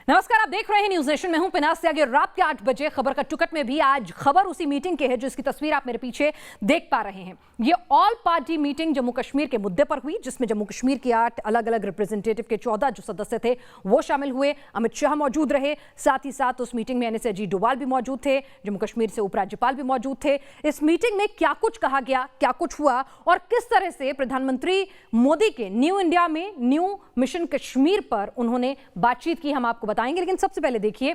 नमस्कार, आप देख रहे हैं न्यूज नेशन में हूं पिनाक से आगे। रात के 8 बजे खबर का टुकट में भी आज खबर उसी मीटिंग की है जिसकी तस्वीर आप मेरे पीछे देख पा रहे हैं। ये all party meeting Jammu Kashmir के मुद्दे पर हुई, जिसमें जम्मू कश्मीर की 8 अलग अलग रिप्रेजेंटेटिव के 14 जो सदस्य थे वो शामिल हुए। अमित शाह मौजूद रहे, साथ ही साथ उस मीटिंग में एनएस अजीत डोभाल भी मौजूद थे, जम्मू कश्मीर से उपराज्यपाल भी मौजूद थे। इस मीटिंग में क्या कुछ कहा गया, क्या कुछ हुआ और किस तरह से प्रधानमंत्री मोदी के न्यू इंडिया में न्यू मिशन कश्मीर पर उन्होंने बातचीत की, हम आपको बताएंगे। लेकिन सबसे पहले देखिए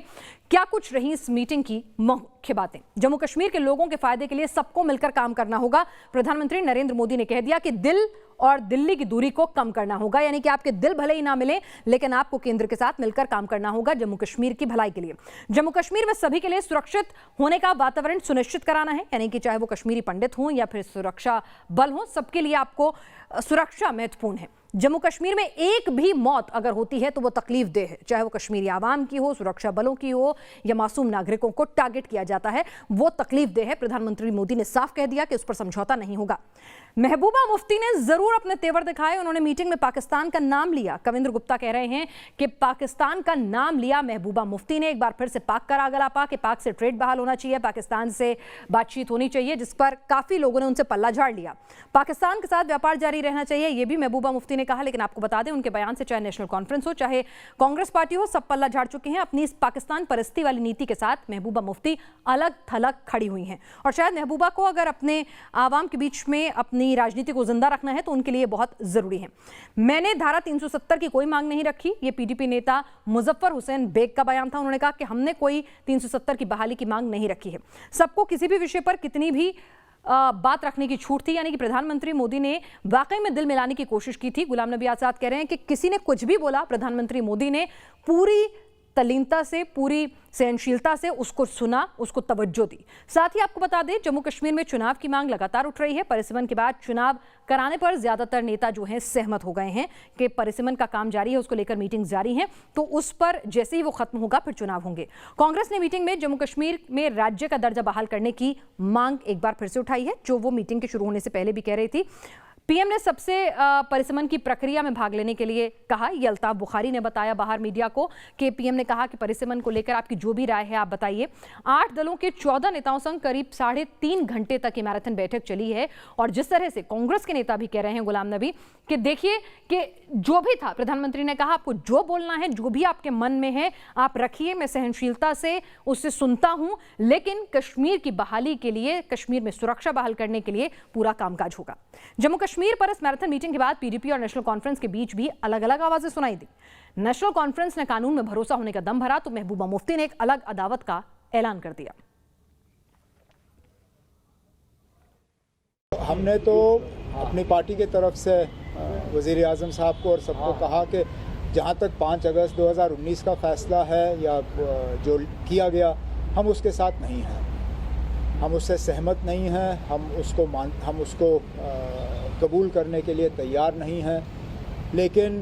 क्या कुछ रही इस मीटिंग की मुख्य बातें। जम्मू कश्मीर के लोगों के फायदे के लिए सबको मिलकर काम करना होगा। प्रधानमंत्री नरेंद्र मोदी ने कह दिया कि दिल और दिल्ली की दूरी को कम करना होगा, यानी कि आपके दिल भले ही ना मिले लेकिन आपको केंद्र के साथ मिलकर काम करना होगा जम्मू कश्मीर की भलाई के लिए। जम्मू कश्मीर में सभी के लिए सुरक्षित होने का वातावरण सुनिश्चित कराना है, यानी कि चाहे वो कश्मीरी पंडित हों या फिर सुरक्षा बल हो, सबके लिए आपको सुरक्षा महत्वपूर्ण है। जम्मू कश्मीर में एक भी मौत अगर होती है तो वो तकलीफ दे है, चाहे वो कश्मीरी आवाम की हो, सुरक्षा बलों की हो या मासूम नागरिकों को टारगेट किया जाता है, वो तकलीफ दे है। प्रधानमंत्री मोदी ने साफ कह दिया कि उस पर समझौता नहीं होगा। महबूबा मुफ्ती ने जरूर अपने तेवर दिखाए, उन्होंने मीटिंग में पाकिस्तान का नाम लिया। कविंद्र गुप्ता कह रहे हैं कि पाकिस्तान का नाम लिया महबूबा मुफ्ती ने। एक बार फिर से पाक का आगलापा कि पाक से ट्रेड बहाल होना चाहिए, पाकिस्तान से बातचीत होनी चाहिए, जिस पर काफी लोगों ने उनसे पल्ला झाड़ लिया। पाकिस्तान के साथ व्यापार जारी रहना चाहिए, यह भी महबूबा मुफ्ती ने कहा। लेकिन आपको बता दें, उनके बयान से चाहे नेशनल कॉन्फ्रेंस हो चाहे कांग्रेस पार्टी हो, सब पल्ला झाड़ चुके हैं। अपनी इस पाकिस्तान परस्ती वाली नीति के साथ महबूबा मुफ्ती अलग थलग खड़ी हुई हैं और शायद महबूबा को अगर अपने आवाम के बीच में अपनी राजनीति को जिंदा रखना है तो उनके लिए बहुत जरूरी है। मैंने धारा 370 की कोई मांग नहीं रखी, ये पीडीपी नेता मुजफ्फर हुसैन बेग का बयान था। उन्होंने कहा कि हमने कोई 370 की बहाली की मांग नहीं रखी है। सबको किसी भी विषय पर कितनी भी बात रखने की छूट थी, यानी कि प्रधानमंत्री मोदी ने वाकई में दिल मिलाने की कोशिश की थी। गुलाम नबी आजाद कह रहे हैं कि किसी ने कुछ भी बोला, प्रधानमंत्री मोदी ने पूरी तल्लीनता से, पूरी सहनशीलता से उसको सुना, उसको तवज्जो दी। साथ ही आपको बता दें, जम्मू कश्मीर में चुनाव की मांग लगातार उठ रही है। परिसीमन के बाद चुनाव कराने पर ज्यादातर नेता जो हैं सहमत हो गए हैं कि परिसीमन का काम जारी है, उसको लेकर मीटिंग जारी है, तो उस पर जैसे ही वो खत्म होगा फिर चुनाव होंगे। कांग्रेस ने मीटिंग में जम्मू कश्मीर में राज्य का दर्जा बहाल करने की मांग एक बार फिर से उठाई है, जो वो मीटिंग के शुरू होने से पहले भी कह रही थी। पीएम ने सबसे परिसीमन की प्रक्रिया में भाग लेने के लिए कहा। ये अल्ताफ बुखारी ने बताया बाहर मीडिया को कि पीएम ने कहा कि परिसीमन को लेकर आपकी जो भी राय है आप बताइए। 8 दलों के 14 नेताओं संग करीब 3.5 घंटे तक ये मैराथन बैठक चली है और जिस तरह से कांग्रेस के नेता भी कह रहे हैं, गुलाम नबी, कि देखिए कि जो भी था, प्रधानमंत्री ने कहा आपको जो बोलना है, जो भी आपके मन में है आप रखिए, मैं सहनशीलता से उससे सुनता हूं, लेकिन कश्मीर की बहाली के लिए, कश्मीर में सुरक्षा बहाल करने के लिए पूरा कामकाज होगा। जम्मू कश्मीर पर इस मैराथन मीटिंग के बाद पीडीपी और नेशनल कॉन्फ्रेंस के बीच भी अलग अलग आवाजें सुनाई दी। नेशनल कॉन्फ्रेंस ने कानून में भरोसा होने का दम भरा तो महबूबा मुफ्ती ने एक अलग अदावत का ऐलान कर दिया। हमने तो अपनी पार्टी की तरफ से वजीर आजम साहब को और सबको कहा कि जहां तक 5 अगस्त 2019 का फैसला है या जो किया गया, हम उसके साथ नहीं हैं, हम उससे सहमत नहीं हैं, हम उसको कबूल करने के लिए तैयार नहीं हैं। लेकिन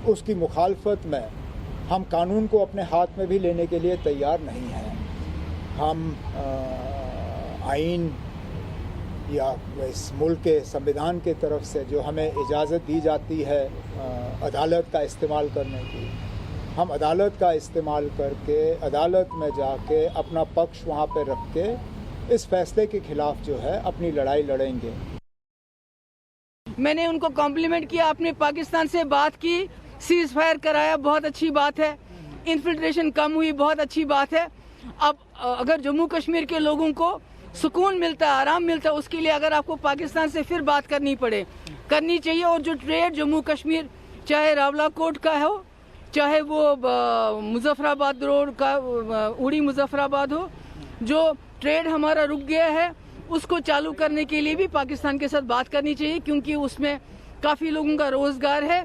उसकी मुखालफत में हम कानून को अपने हाथ में भी लेने के लिए तैयार नहीं हैं। हम आइन या इस मुल्क के संविधान की तरफ से जो हमें इजाज़त दी जाती है अदालत का इस्तेमाल करने की, हम अदालत का इस्तेमाल करके अदालत में जाके अपना पक्ष वहाँ पे रख के इस फैसले के खिलाफ जो है अपनी लड़ाई लड़ेंगे। मैंने उनको कॉम्प्लीमेंट किया, आपने पाकिस्तान से बात की, सीज फायर कराया, बहुत अच्छी बात है, इन्फिल्ट्रेशन कम हुई, बहुत अच्छी बात है। अब अगर जम्मू कश्मीर के लोगों को सुकून मिलता है, आराम मिलता है, उसके लिए अगर आपको पाकिस्तान से फिर बात करनी चाहिए। और जो ट्रेड जम्मू कश्मीर, चाहे रावलाकोट का हो, चाहे वो मुजफ्फराबाद रोड का उड़ी मुजफ्फराबाद हो, जो ट्रेड हमारा रुक गया है उसको चालू करने के लिए भी पाकिस्तान के साथ बात करनी चाहिए, क्योंकि उसमें काफी लोगों का रोजगार है।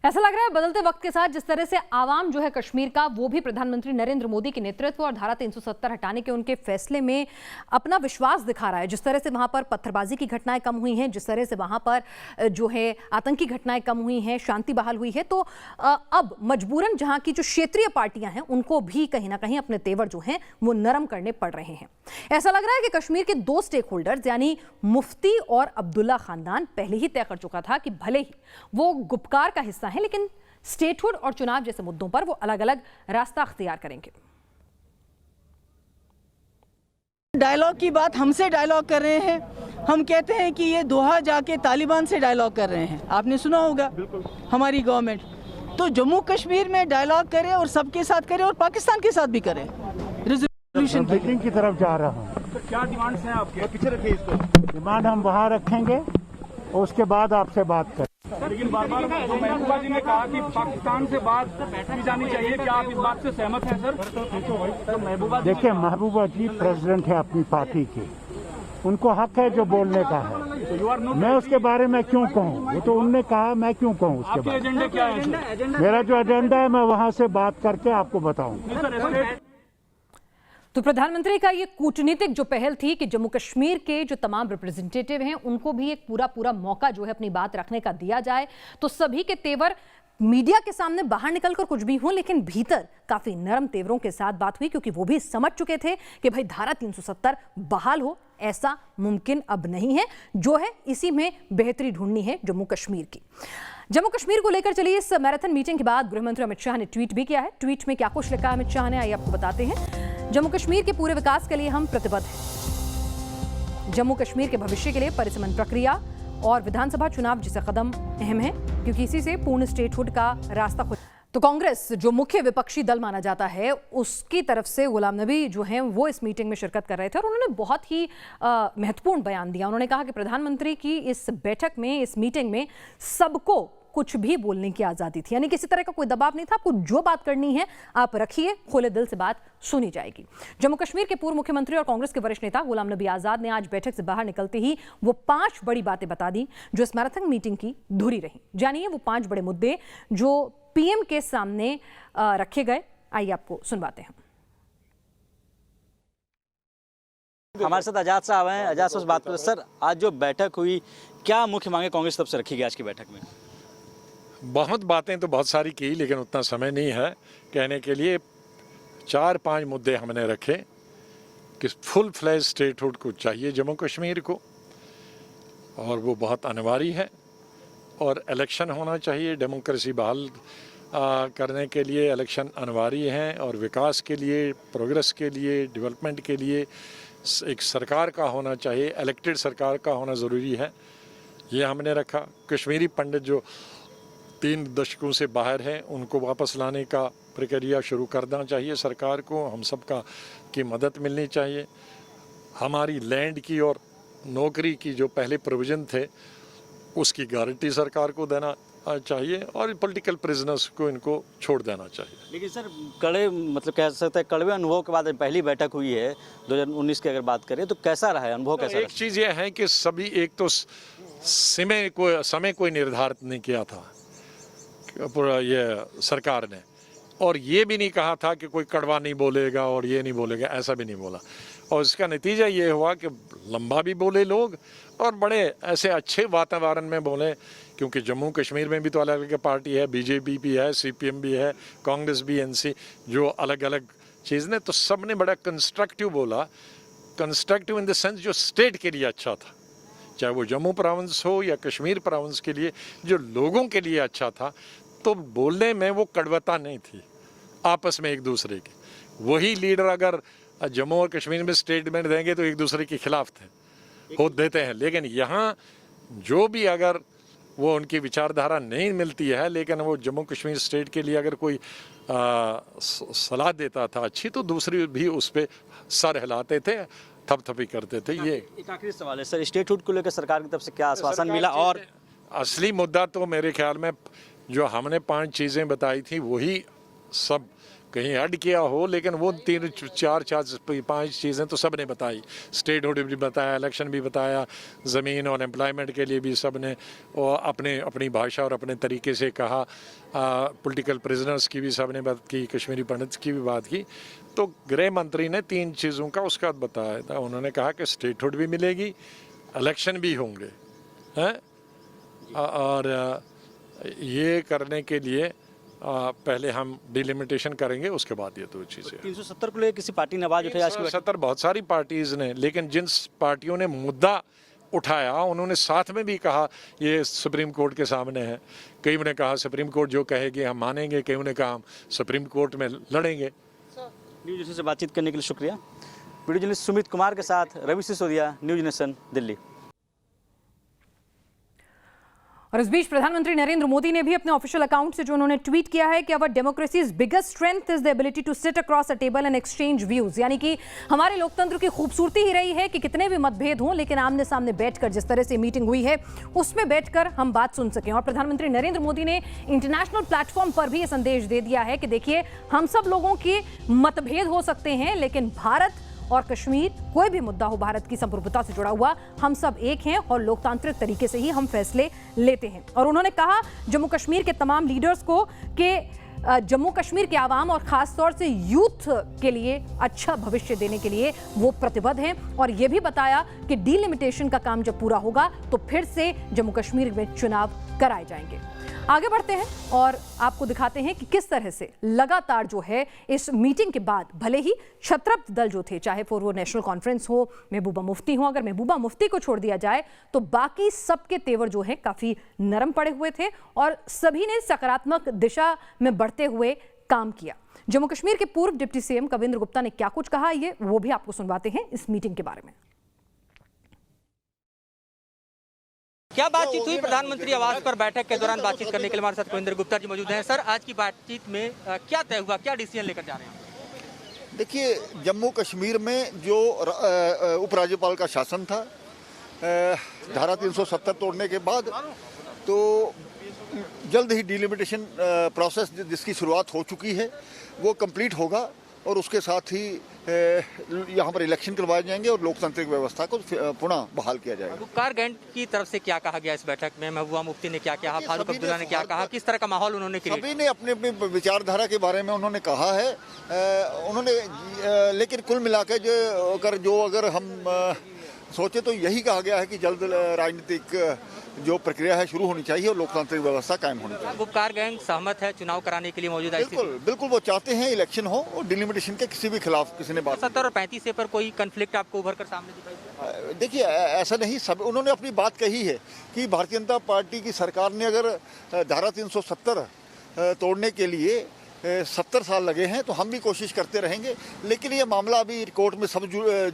ऐसा लग रहा है बदलते वक्त के साथ जिस तरह से आवाम जो है कश्मीर का, वो भी प्रधानमंत्री नरेंद्र मोदी के नेतृत्व और धारा 370 हटाने के उनके फैसले में अपना विश्वास दिखा रहा है। जिस तरह से वहां पर पत्थरबाजी की घटनाएं कम हुई हैं, जिस तरह से वहां पर जो है आतंकी घटनाएं कम हुई हैं, शांति बहाल हुई है, तो अब मजबूरन जहां की जो क्षेत्रीय पार्टियां हैं उनको भी कहीं ना कहीं अपने तेवर जो हैं वो नरम करने पड़ रहे हैं। ऐसा लग रहा है कि कश्मीर के 2 स्टेक होल्डर्स यानी मुफ्ती और अब्दुल्ला खानदान पहले ही तय कर चुका था कि भले ही वो गुपकार का हिस्सा है, लेकिन स्टेटहुड और चुनाव जैसे मुद्दों पर वो अलग अलग रास्ता अख्तियार करेंगे। डायलॉग की बात हमसे डायलॉग कर रहे हैं। हम कहते हैं कि ये दोहा जाके तालिबान से डायलॉग कर रहे हैं। आपने सुना होगा हमारी गवर्नमेंट। तो जम्मू कश्मीर में डायलॉग करे और सबके साथ करे और पाकिस्तान के साथ भी करे। रेजोल्यूशन की तरफ जा रहा हूँ। तो क्या डिमांड्स हैं आपके? पीछे रखिए इसको। डिमांड हम वहाँ रखेंगे और उसके बाद आपसे बात करें। लेकिन बार बार महबूबा जी ने कहा कि पाकिस्तान से बात की जानी चाहिए, क्या आप इस बात से सहमत हैं सर? तो महबूबा देखिए, महबूबा जी प्रेसिडेंट है अपनी पार्टी की, उनको हक है जो बोलने का है। मैं उसके बारे में क्यों कहूँ? वो तो उनने कहा, मैं क्यों कहूँ उसके बारे में? एजेंडा क्या है? मेरा जो एजेंडा है मैं वहाँ से बात करके आपको बताऊँ। तो प्रधानमंत्री का ये कूटनीतिक जो पहल थी कि जम्मू कश्मीर के जो तमाम रिप्रेजेंटेटिव हैं उनको भी एक पूरा मौका जो है अपनी बात रखने का दिया जाए, तो सभी के तेवर मीडिया के सामने बाहर निकलकर कुछ भी हो, लेकिन भीतर काफी नरम तेवरों के साथ बात हुई, क्योंकि वो भी समझ चुके थे कि भाई धारा 370 बहाल हो ऐसा मुमकिन अब नहीं है। जो है इसी में बेहतरी ढूंढनी है जम्मू कश्मीर की। जम्मू कश्मीर को लेकर चलिए इस मैराथन मीटिंग के बाद गृहमंत्री अमित शाह ने ट्वीट भी किया है। ट्वीट में क्या कुछ लिखा है अमित शाह ने, आइए आपको बताते हैं। जम्मू कश्मीर के पूरे विकास के लिए हम प्रतिबद्ध हैं। जम्मू कश्मीर के भविष्य के लिए परिसमन प्रक्रिया और विधानसभा चुनाव जैसे कदम अहम है, क्योंकि इसी से पूर्ण स्टेटहुड का रास्ता खुल। तो कांग्रेस जो मुख्य विपक्षी दल माना जाता है, उसकी तरफ से गुलाम नबी जो हैं वो इस मीटिंग में शिरकत कर रहे थे और उन्होंने बहुत ही महत्वपूर्ण बयान दिया। उन्होंने कहा कि प्रधानमंत्री की इस बैठक में, इस मीटिंग में सबको कुछ भी बोलने की आजादी थी, यानी किसी तरह का कोई दबाव नहीं था। आपको जो बात करनी है आप रखिए, खुले दिल से बात सुनी जाएगी। जम्मू कश्मीर के पूर्व मुख्यमंत्री और कांग्रेस के वरिष्ठ नेता गुलाम नबी आजाद ने आज बैठक से बाहर निकलते ही वो 5 बड़ी बातें बता दी जो इस मैराथन मीटिंग की धुरी रही। जानिए वो 5 बड़े मुद्दे जो पीएम के सामने रखे गए, आइए आपको सुनवाते हैं। हमारे साथ आजाद साहब हैं। आजाद साहब से बात करें। सर, आज जो बैठक हुई, क्या मुख्य मांगे कांग्रेस तरफ से रखी गई आज की बैठक में? बहुत बातें तो बहुत सारी की, लेकिन उतना समय नहीं है कहने के लिए। 4-5 मुद्दे हमने रखे कि फुल फ्लैज स्टेटहुड को चाहिए जम्मू कश्मीर को, और वो बहुत अनिवार्य है, और इलेक्शन होना चाहिए। डेमोक्रेसी बहाल करने के लिए इलेक्शन अनिवार्य हैं, और विकास के लिए, प्रोग्रेस के लिए, डेवलपमेंट के लिए एक सरकार का होना चाहिए, इलेक्टेड सरकार का होना ज़रूरी है। ये हमने रखा। कश्मीरी पंडित जो 3 दशकों से बाहर हैं, उनको वापस लाने का प्रक्रिया शुरू करना चाहिए सरकार को। हम सबका की मदद मिलनी चाहिए। हमारी लैंड की और नौकरी की जो पहले प्रोविज़न थे उसकी गारंटी सरकार को देना चाहिए, और पॉलिटिकल प्रिजनर्स को इनको छोड़ देना चाहिए। लेकिन सर, कड़े मतलब कह सकते हैं कड़वे अनुभव के बाद पहली बैठक हुई है 2019 की, अगर बात करें तो कैसा रहा है अनुभव? कैसा एक चीज़ यह है कि सभी, एक तो समय कोई निर्धारित नहीं किया था पूरा ये सरकार ने, और ये भी नहीं कहा था कि कोई कड़वा नहीं बोलेगा और ये नहीं बोलेगा, ऐसा भी नहीं बोला। और इसका नतीजा ये हुआ कि लंबा भी बोले लोग और बड़े ऐसे अच्छे वातावरण में बोले, क्योंकि जम्मू कश्मीर में भी तो अलग अलग पार्टी है, बीजेपी भी है, सीपीएम भी है, कांग्रेस भी, एनसी, जो अलग अलग चीज़ ने, तो सब ने बड़ा कंस्ट्रक्टिव बोला। कंस्ट्रक्टिव इन द सेंस जो स्टेट के लिए अच्छा था, चाहे वो जम्मू प्रोविंस हो या कश्मीर प्रोविंस के लिए, जो लोगों के लिए अच्छा था। तो बोलने में वो कड़वता नहीं थी आपस में एक दूसरे की। वही लीडर अगर जम्मू और कश्मीर में स्टेटमेंट देंगे तो एक दूसरे के खिलाफ हो देते हैं, लेकिन यहाँ जो भी अगर वो उनकी विचारधारा नहीं मिलती है, लेकिन वो जम्मू कश्मीर स्टेट के लिए अगर कोई सलाह देता था अच्छी, तो दूसरी भी उस पर सर हिलाते थे, थपथपी करते थे। ये एक आखिरी सवाल है सर, स्टेटहुड को लेकर सरकार की तरफ से क्या आश्वासन मिला? और असली मुद्दा तो मेरे ख्याल में जो हमने 5 चीज़ें बताई थी वही सब कहीं ऐड किया हो, लेकिन वो 3-4-5 चीज़ें तो सब ने बताई। स्टेटहुड भी बताया, इलेक्शन भी बताया, ज़मीन और एम्प्लॉयमेंट के लिए भी सब ने अपनी भाषा और अपने तरीके से कहा। पॉलिटिकल प्रिजनर्स की भी सब ने बात की, कश्मीरी पंडित की भी बात की। तो गृह मंत्री ने 3 चीज़ों का उसका बताया था। उन्होंने कहा कि स्टेटहुड भी मिलेगी, इलेक्शन भी होंगे, हैं, और ये करने के लिए पहले हम डिलिमिटेशन करेंगे, उसके बाद ये 2 चीज़ें। 370 को लेकर किसी पार्टी ने आवाज उठाई आज की बैठक? 370 बहुत सारी पार्टीज़ ने, लेकिन जिन पार्टियों ने मुद्दा उठाया, उन्होंने साथ में भी कहा ये सुप्रीम कोर्ट के सामने है। कईयों ने कहा सुप्रीम कोर्ट जो कहेगी हम मानेंगे, कईयों ने कहा हम सुप्रीम कोर्ट में लड़ेंगे। न्यूज नेशन से बातचीत करने के लिए शुक्रिया। वीडियो जर्नलिस्ट सुमित कुमार के साथ रवि सिसोदिया, न्यूज नेशन, दिल्ली। और इस बीच प्रधानमंत्री नरेंद्र मोदी ने भी अपने ऑफिशियल अकाउंट से जो उन्होंने ट्वीट किया है कि our democracy's biggest strength is the ability to sit across a table and exchange views, यानी कि हमारे लोकतंत्र की खूबसूरती ही रही है कि कितने भी मतभेद हों लेकिन आमने सामने बैठकर जिस तरह से मीटिंग हुई है उसमें बैठकर हम बात सुन सकें। और प्रधानमंत्री नरेंद्र मोदी ने इंटरनेशनल प्लेटफॉर्म पर भी ये संदेश दे दिया है कि देखिए हम सब लोगों के मतभेद हो सकते हैं लेकिन भारत और कश्मीर, कोई भी मुद्दा हो भारत की संप्रभुता से जुड़ा हुआ, हम सब एक हैं और लोकतांत्रिक तरीके से ही हम फैसले लेते हैं। और उन्होंने कहा जम्मू कश्मीर के तमाम लीडर्स को कि जम्मू कश्मीर के आवाम और खास तौर से यूथ के लिए अच्छा भविष्य देने के लिए वो प्रतिबद्ध हैं। और ये भी बताया कि डीलिमिटेशन का काम जब पूरा होगा तो फिर से जम्मू कश्मीर में चुनाव कराए जाएंगे। आगे बढ़ते हैं और आपको दिखाते हैं कि किस तरह से लगातार जो है इस मीटिंग के बाद भले ही छत्रप्त दल जो थे, चाहे फिर वो नेशनल कॉन्फ्रेंस हो, महबूबा मुफ्ती हो, अगर महबूबा मुफ्ती को छोड़ दिया जाए तो बाकी सबके तेवर जो है काफी नरम पड़े हुए थे और सभी ने सकारात्मक दिशा में बढ़ते हुए काम किया। जम्मू कश्मीर के पूर्व डिप्टी सीएम कविंद्र गुप्ता ने क्या कुछ कहा, ये वो भी आपको सुनवाते हैं इस मीटिंग के बारे में। क्या बातचीत हुई प्रधानमंत्री आवास पर? बैठक के दौरान बातचीत करने के लिए हमारे साथ कविंद्र गुप्ता जी मौजूद हैं। सर, आज की बातचीत में क्या तय हुआ, क्या डिसीजन लेकर जा रहे हैं? देखिए, जम्मू कश्मीर में जो उपराज्यपाल का शासन था धारा 370 तोड़ने के बाद, तो जल्द ही डिलिमिटेशन प्रोसेस जिसकी शुरुआत हो चुकी है वो कंप्लीट होगा और उसके साथ ही यहाँ पर इलेक्शन करवाए जाएंगे और लोकतांत्रिक व्यवस्था को पुनः बहाल किया जाएगा। गुप्कार गैंड की तरफ से क्या कहा गया इस बैठक में? महबूबा मुफ्ती ने क्या कहा, फारूक अब्दुल्ला ने क्या कहा, किस तरह का माहौल उन्होंने क्रिएट? सभी ने अपने अपने विचारधारा के बारे में उन्होंने कहा है। लेकिन कुल मिलाकर जो अगर हम सोचे तो यही कहा गया है कि जल्द राजनीतिक जो प्रक्रिया है शुरू होनी चाहिए और लोकतांत्रिक व्यवस्था कायम होनी चाहिए। गुप्कार गैंग सहमत है चुनाव कराने के लिए मौजूदा? बिल्कुल वो चाहते हैं इलेक्शन हो और डिलिमिटेशन के किसी भी खिलाफ किसी ने बात 70 और 35 पर कोई कंफ्लिक्ट आपको उभर कर सामने दिखाई? देखिए, ऐसा नहीं, सब उन्होंने अपनी बात कही है कि भारतीय जनता पार्टी की सरकार ने अगर धारा 370 तोड़ने के लिए 70 साल लगे हैं तो हम भी कोशिश करते रहेंगे, लेकिन ये मामला अभी कोर्ट में सब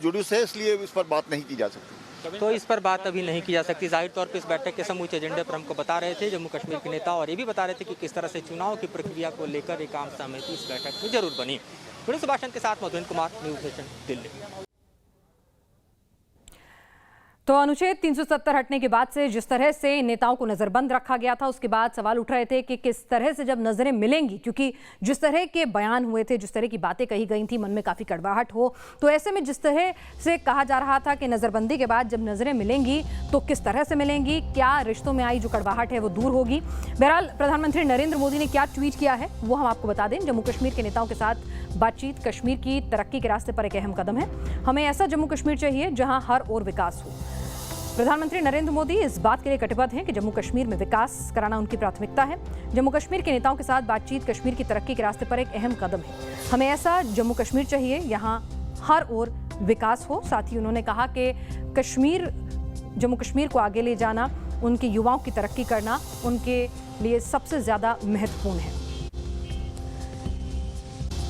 जुडिस है, इसलिए इस पर बात नहीं की जा सकती। तो इस पर बात अभी नहीं की जा सकती। जाहिर तौर पे इस बैठक के समूचे एजेंडे पर हमको बता रहे थे जम्मू कश्मीर के नेता और ये भी बता रहे थे कि किस तरह से चुनाव की प्रक्रिया को लेकर एक आम सहमति इस बैठक में जरूर बनी। वीडियो सुभाषन के साथ मधुन कुमार, न्यूज नेशन, दिल्ली। तो अनुच्छेद 370 हटने के बाद से जिस तरह से नेताओं को नजरबंद रखा गया था उसके बाद सवाल उठ रहे थे कि किस तरह से जब नजरें मिलेंगी, क्योंकि जिस तरह के बयान हुए थे, जिस तरह की बातें कही गई थी, मन में काफ़ी कड़वाहट हो, तो ऐसे में जिस तरह से कहा जा रहा था कि नज़रबंदी के बाद जब नज़रें मिलेंगी तो किस तरह से मिलेंगी, क्या रिश्तों में आई जो कड़वाहट है वो दूर होगी। बहरहाल प्रधानमंत्री नरेंद्र मोदी ने क्या ट्वीट किया है वो हम आपको बता दें। जम्मू कश्मीर के नेताओं के साथ बातचीत कश्मीर की तरक्की के रास्ते पर एक अहम कदम है। हमें ऐसा जम्मू कश्मीर चाहिए जहां हर ओर विकास हो। प्रधानमंत्री नरेंद्र मोदी इस बात के लिए कटिबद्ध हैं कि जम्मू कश्मीर में विकास कराना उनकी प्राथमिकता है। जम्मू कश्मीर के नेताओं के साथ बातचीत कश्मीर की तरक्की के रास्ते पर एक अहम कदम है। हमें ऐसा जम्मू कश्मीर चाहिए यहाँ हर ओर विकास हो। साथ ही उन्होंने कहा कि जम्मू कश्मीर को आगे ले जाना, उनके युवाओं की तरक्की करना उनके लिए सबसे ज़्यादा महत्वपूर्ण है।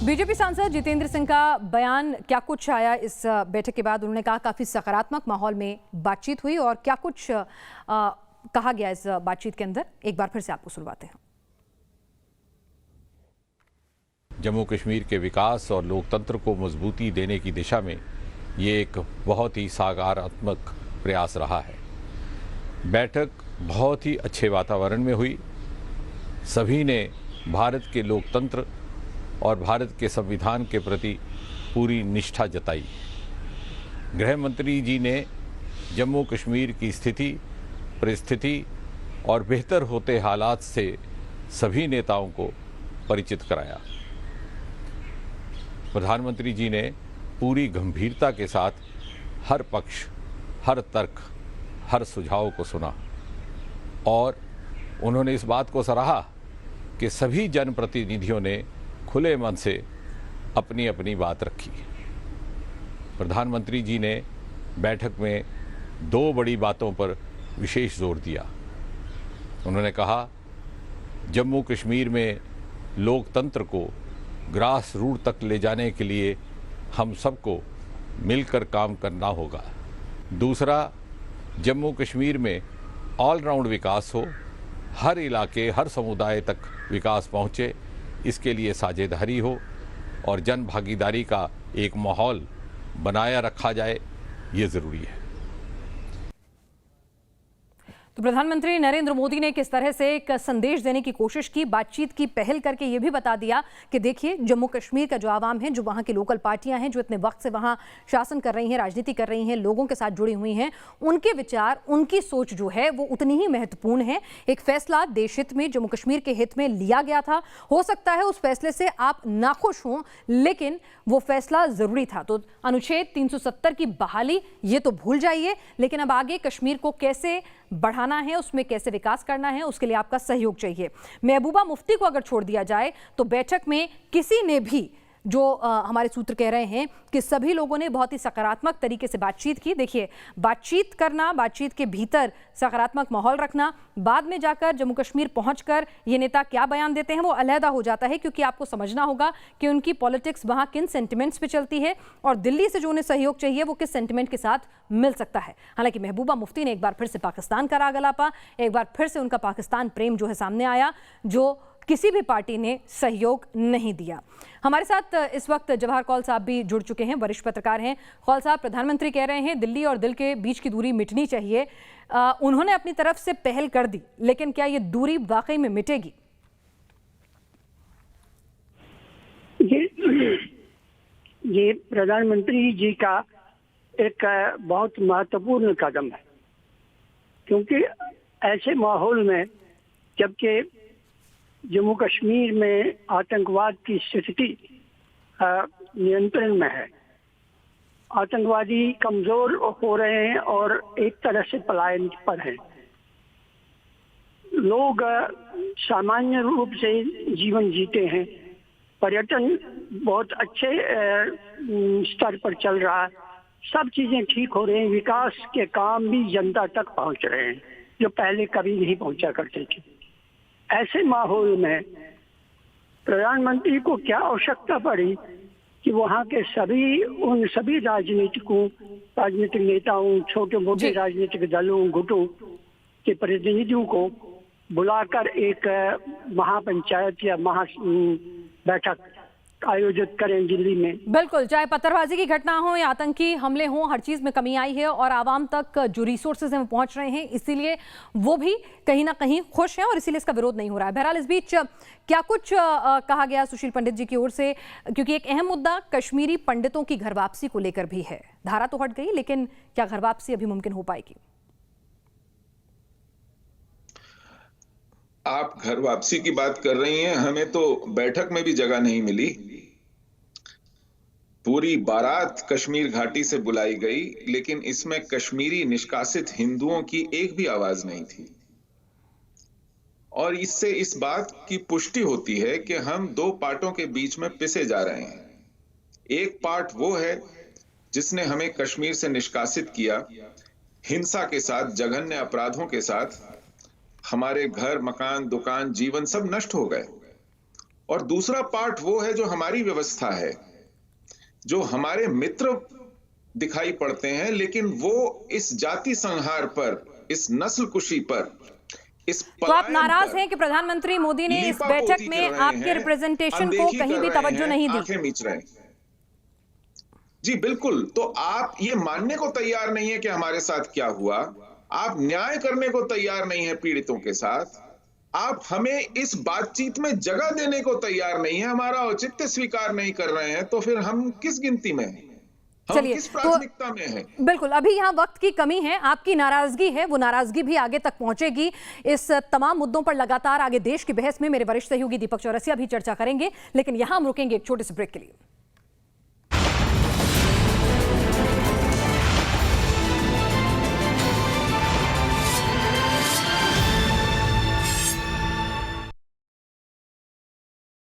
बीजेपी सांसद जितेंद्र सिंह का बयान क्या कुछ आया इस बैठक के बाद? उन्होंने कहा काफ़ी सकारात्मक माहौल में बातचीत हुई और क्या कुछ कहा गया इस बातचीत के अंदर, एक बार फिर से आपको सुनवाते हैं। जम्मू कश्मीर के विकास और लोकतंत्र को मजबूती देने की दिशा में ये एक बहुत ही सकारात्मक प्रयास रहा है। बैठक बहुत ही अच्छे वातावरण में हुई। सभी ने भारत के लोकतंत्र और भारत के संविधान के प्रति पूरी निष्ठा जताई। गृह मंत्री जी ने जम्मू कश्मीर की स्थिति, परिस्थिति और बेहतर होते हालात से सभी नेताओं को परिचित कराया। प्रधानमंत्री जी ने पूरी गंभीरता के साथ हर पक्ष, हर तर्क, हर सुझाव को सुना और उन्होंने इस बात को सराहा कि सभी जनप्रतिनिधियों ने खुले मन से अपनी अपनी बात रखी। प्रधानमंत्री जी ने बैठक में दो बड़ी बातों पर विशेष जोर दिया। उन्होंने कहा, जम्मू कश्मीर में लोकतंत्र को ग्रास रूट तक ले जाने के लिए हम सबको मिलकर काम करना होगा। दूसरा, जम्मू कश्मीर में ऑलराउंड विकास हो, हर इलाके हर समुदाय तक विकास पहुँचे, इसके लिए साझेदारी हो और जन भागीदारी का एक माहौल बनाया रखा जाए, ये ज़रूरी है। तो प्रधानमंत्री नरेंद्र मोदी ने किस तरह से एक संदेश देने की कोशिश की, बातचीत की पहल करके ये भी बता दिया कि देखिए जम्मू कश्मीर का जो आवाम है, जो वहाँ की लोकल पार्टियां हैं, जो इतने वक्त से वहाँ शासन कर रही हैं, राजनीति कर रही हैं, लोगों के साथ जुड़ी हुई हैं, उनके विचार, उनकी सोच जो है वो उतनी ही महत्वपूर्ण है। एक फैसला देश हित में, जम्मू कश्मीर के हित में लिया गया था। हो सकता है उस फैसले से आप नाखुश हों, लेकिन वो फैसला जरूरी था। तो अनुच्छेद 370 की बहाली ये तो भूल जाइए, लेकिन अब आगे कश्मीर को कैसे बढ़ाना है, उसमें कैसे विकास करना है, उसके लिए आपका सहयोग चाहिए। महबूबा मुफ्ती को अगर छोड़ दिया जाए तो बैठक में किसी ने भी, जो हमारे सूत्र कह रहे हैं कि सभी लोगों ने बहुत ही सकारात्मक तरीके से बातचीत की। देखिए, बातचीत करना, बातचीत के भीतर सकारात्मक माहौल रखना, बाद में जाकर जम्मू कश्मीर पहुंचकर ये नेता क्या बयान देते हैं वो अलहदा हो जाता है, क्योंकि आपको समझना होगा कि उनकी पॉलिटिक्स वहां किन सेंटिमेंट्स पे चलती है और दिल्ली से जो उन्हें सहयोग चाहिए वो किस सेंटिमेंट के साथ मिल सकता है। हालांकि महबूबा मुफ्ती ने एक बार फिर से पाकिस्तान का राग अलापा, एक बार फिर से उनका पाकिस्तान प्रेम जो है सामने आया, जो किसी भी पार्टी ने सहयोग नहीं दिया। हमारे साथ इस वक्त जवाहर कौल साहब भी जुड़ चुके हैं, वरिष्ठ पत्रकार हैं। कौल साहब, प्रधानमंत्री कह रहे हैं दिल्ली और दिल के बीच की दूरी मिटनी चाहिए। उन्होंने अपनी तरफ से पहल कर दी, लेकिन क्या ये दूरी वाकई में मिटेगी? ये प्रधानमंत्री जी का एक बहुत महत्वपूर्ण कदम है, क्योंकि ऐसे माहौल में जबकि जम्मू कश्मीर में आतंकवाद की स्थिति नियंत्रण में है, आतंकवादी कमजोर हो रहे हैं और एक तरह से पलायन पर हैं, लोग सामान्य रूप से जीवन जीते हैं, पर्यटन बहुत अच्छे स्तर पर चल रहा है, सब चीजें ठीक हो रही हैं, विकास के काम भी जनता तक पहुंच रहे हैं जो पहले कभी नहीं पहुंचा करते थे। ऐसे माहौल में प्रधानमंत्री को क्या आवश्यकता पड़ी कि वहाँ के उन सभी राजनीतिक नेताओं, छोटे मोटे राजनीतिक दलों, गुटों के प्रतिनिधियों को बुलाकर एक महापंचायत या बैठक आयोजित करें दिल्ली में। बिल्कुल, चाहे पत्थरबाजी की घटना हो या आतंकी हमले हों, हर चीज में कमी आई है और आवाम तक जो रिसोर्सेज हैं वो पहुंच रहे हैं, इसीलिए वो भी कहीं ना कहीं खुश हैं और इसीलिए इसका विरोध नहीं हो रहा है। बहरहाल इस बीच क्या कुछ कहा गया सुशील पंडित जी की ओर से, क्योंकि एक अहम मुद्दा कश्मीरी पंडितों की घर वापसी को लेकर भी है। धारा तो हट गई, लेकिन क्या घर वापसी अभी मुमकिन हो पाएगी? आप घर वापसी की बात कर रही हैं, हमें तो बैठक में भी जगह नहीं मिली। पूरी बारात कश्मीर घाटी से बुलाई गई, लेकिन इसमें कश्मीरी निष्कासित हिंदुओं की एक भी आवाज नहीं थी। और इससे इस बात की पुष्टि होती है कि हम दो पार्टों के बीच में पिसे जा रहे हैं। एक पार्ट वो है जिसने हमें कश्मीर से निष्कासित किया, हिंसा के साथ, जघन्य अपराधों के साथ हमारे घर, मकान, दुकान, जीवन सब नष्ट हो गए। और दूसरा पार्ट वो है जो हमारी व्यवस्था है, जो हमारे मित्र दिखाई पड़ते हैं, लेकिन वो इस जाति संहार पर, इस नस्लकुशी पर, इस तो आप नाराज हैं कि प्रधानमंत्री मोदी ने इस बैठक में आपके रिप्रेजेंटेशन को कहीं भी तवज्जो नहीं दी? आंखें मीच रहे हैं। जी बिल्कुल। तो आप ये मानने को तैयार नहीं है कि हमारे साथ क्या हुआ, आप न्याय करने को तैयार नहीं है पीड़ितों के साथ, आप हमें इस बातचीत में जगह देने को तैयार नहीं है, हमारा औचित्य स्वीकार नहीं कर रहे हैं, तो फिर हम किस गिनती में हैं? हम किस प्राथमिकता में हैं? बिल्कुल, अभी यहाँ वक्त की कमी है, आपकी नाराजगी है, वो नाराजगी भी आगे तक पहुंचेगी। इस तमाम मुद्दों पर लगातार आगे देश की बहस में मेरे वरिष्ठ सहयोगी दीपक चौरसिया भी चर्चा करेंगे, लेकिन यहाँ हम रुकेंगे एक छोटे से ब्रेक के लिए।